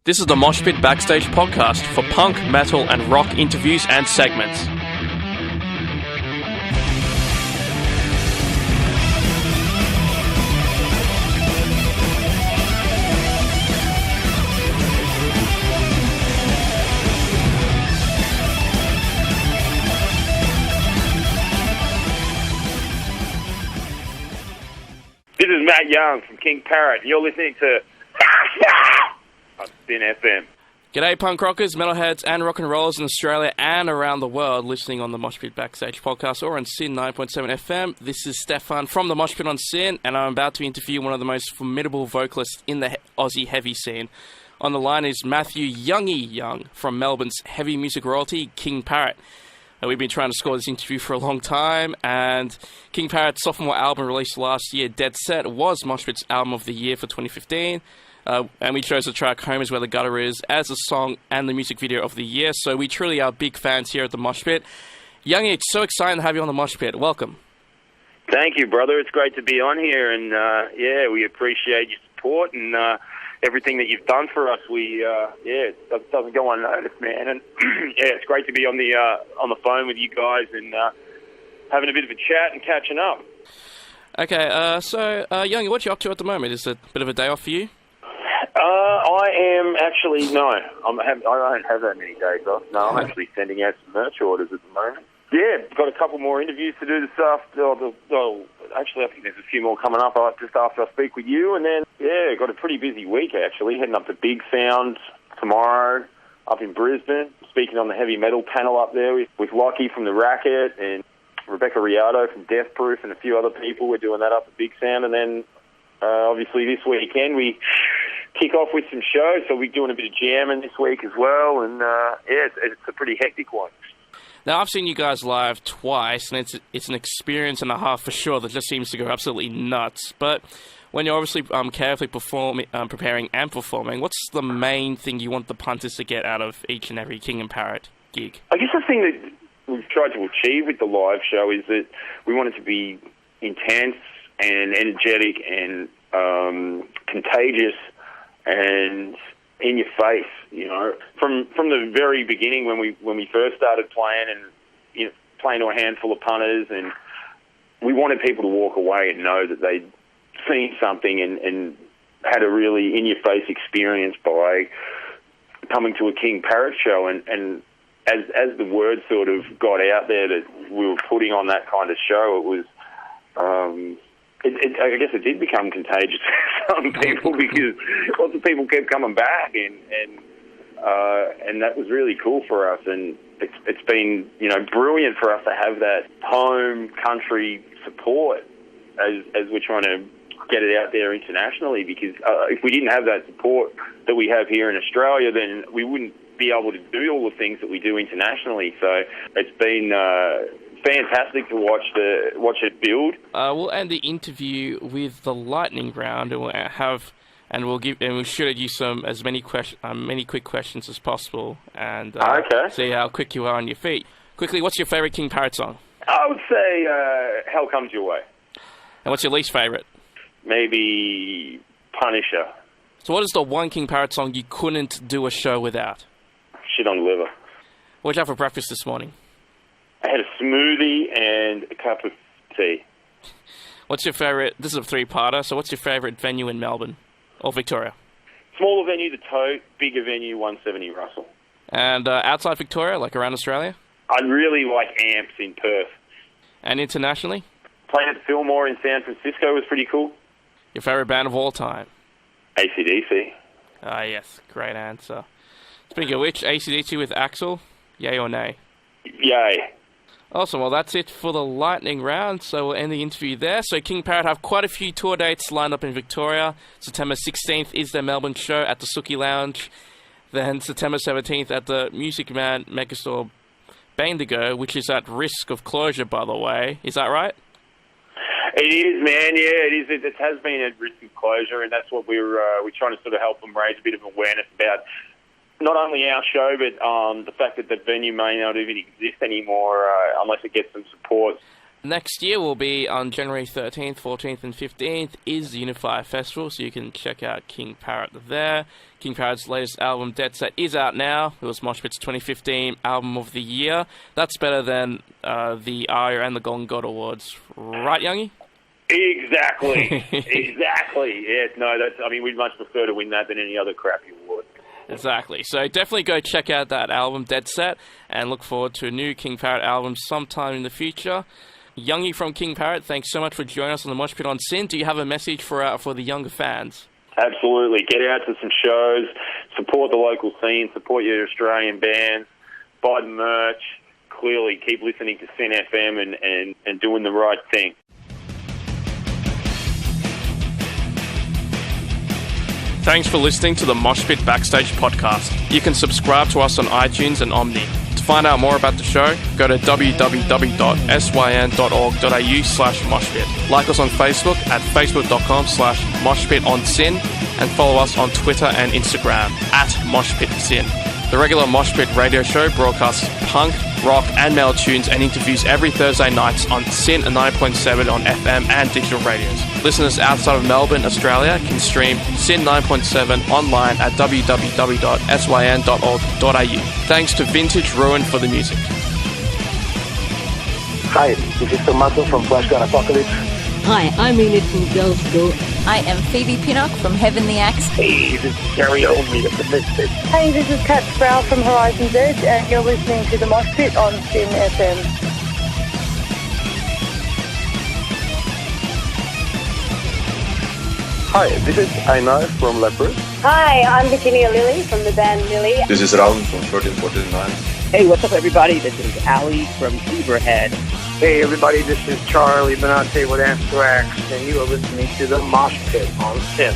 This is the Moshpit Backstage podcast for punk, metal and rock interviews and segments. This is Matt Young from King Parrot, and you're listening to on Spin FM. G'day punk rockers, metalheads and rock and rollers in Australia and around the world listening on the Moshpit Backstage podcast or on Sin 9.7 FM. This is Stefan from the Moshpit on Sin, and I'm about to interview one of the most formidable vocalists in the Aussie heavy scene. On the line is Matthew Youngy Young from Melbourne's heavy music royalty, King Parrot. We've been trying to score this interview for a long time, and King Parrot's sophomore album released last year, Dead Set, was Moshpit's album of the year for 2015. And we chose the track Home Is Where the Gutter Is as the song and the music video of the year, so we truly are big fans here at the Moshpit. Youngy, it's so exciting to have you on the Moshpit. Welcome. Thank you, brother. It's great to be on here, and we appreciate your support and everything that you've done for us. It doesn't go unnoticed, man. And it's great to be on the phone with you guys and having a bit of a chat and catching up. Okay, so Youngy, what you up to at the moment? Is it a bit of a day off for you? I am actually, no. I don't have that many days off. No, I'm actually sending out some merch orders at the moment. Yeah, got a couple more interviews to do this after. Actually, I think there's a few more coming up just after I speak with you. And then, got a pretty busy week, actually. Heading up to Big Sound tomorrow up in Brisbane. Speaking on the heavy metal panel up there with Lockie from The Racket and Rebecca Riardo from Death Proof and a few other people. We're doing that up at Big Sound. And then, obviously, this weekend we kick off with some shows, so we're doing a bit of jamming this week as well, and it's a pretty hectic one. Now, I've seen you guys live twice, and it's an experience and a half for sure that just seems to go absolutely nuts. But when you're obviously carefully preparing and performing, what's the main thing you want the punters to get out of each and every King and Parrot gig? I guess the thing that we've tried to achieve with the live show is that we want it to be intense and energetic and contagious and in your face, you know. From the very beginning when we first started playing and playing to a handful of punters, and we wanted people to walk away and know that they'd seen something and had a really in your face experience by coming to a King Parrot show, and as the word sort of got out there that we were putting on that kind of show, it was I guess it did become contagious for some people because lots of people kept coming back, and that was really cool for us. And it's been brilliant for us to have that home country support as we're trying to get it out there internationally. Because if we didn't have that support that we have here in Australia, then we wouldn't be able to do all the things that we do internationally. So it's been fantastic to watch it build. We'll end the interview with the lightning round, and we'll shoot at you as many quick questions as possible, and see how quick you are on your feet. Quickly, what's your favorite King Parrot song? I would say Hell Comes Your Way. And what's your least favorite? Maybe Punisher. So what is the one King Parrot song you couldn't do a show without? Shit on Liver. What did you have for breakfast this morning? I had a smoothie and a cup of tea. What's your favourite? This is a three-parter, so what's your favourite venue in Melbourne or Victoria? Smaller venue, the Tote. Bigger venue, 170 Russell. And outside Victoria, like around Australia? I really like Amps in Perth. And internationally? Playing at the Fillmore in San Francisco was pretty cool. Your favourite band of all time? AC/DC. Ah, yes. Great answer. Speaking of which, AC/DC with Axl, yay or nay? Yay. Awesome. Well, that's it for the lightning round, so we'll end the interview there. So King Parrot have quite a few tour dates lined up in Victoria. September 16th is their Melbourne show at the Suki Lounge. Then September 17th at the Music Man Megastore Bendigo, which is at risk of closure, by the way. Is that right? It is, man. Yeah, it is. It has been at risk of closure, and that's what we're trying to sort of help them raise a bit of awareness about. Not only our show, but the fact that the venue may not even exist anymore unless it gets some support. Next year will be on January 13th, 14th and 15th is the Unifier Festival, so you can check out King Parrot there. King Parrot's latest album, Dead Set, is out now. It was Moshpit's 2015 Album of the Year. That's better than the ARIA and the Golden God Awards. Right, Youngy? Exactly. Exactly. Yes, no, we'd much prefer to win that than any other crappy award. Exactly. So definitely go check out that album, Dead Set, and look forward to a new King Parrot album sometime in the future. Youngy from King Parrot, thanks so much for joining us on the Moshpit on SYN. Do you have a message for the younger fans? Absolutely. Get out to some shows, support the local scene, support your Australian bands, buy the merch. Clearly, keep listening to SYN FM and doing the right thing. Thanks for listening to the Moshpit Backstage podcast. You can subscribe to us on iTunes and Omni. To find out more about the show, go to www.syn.org.au/moshpit. Like us on Facebook at facebook.com/moshpitonsyn and follow us on Twitter and Instagram at moshpitsyn. The regular Moshpit radio show broadcasts punk, rock and metal tunes and interviews every Thursday nights on SYN 9.7 on FM and digital radios. Listeners outside of Melbourne, Australia can stream SYN 9.7 online at www.syn.org.au. Thanks to Vintage Ruin for the music. Hi, this is Tomato from Flashgun Apocalypse. Hi, I'm Enid from Girls School. I am Phoebe Pinnock from Heavenly Axe. Hey, this is Gary Olney of the Misfits. Hey, this is Kat Sproul from Horizon's Edge, and you're listening to the Moshpit on SYN FM. Hi, this is Einar from Leopard. Hi, I'm Virginia Lilly from the band Lily. This is Raul from 1349. Hey, what's up, everybody? This is Ali from Zebrahead. Hey, everybody, this is Charlie Benante with Anthrax, and you are listening to the Moshpit on SYN.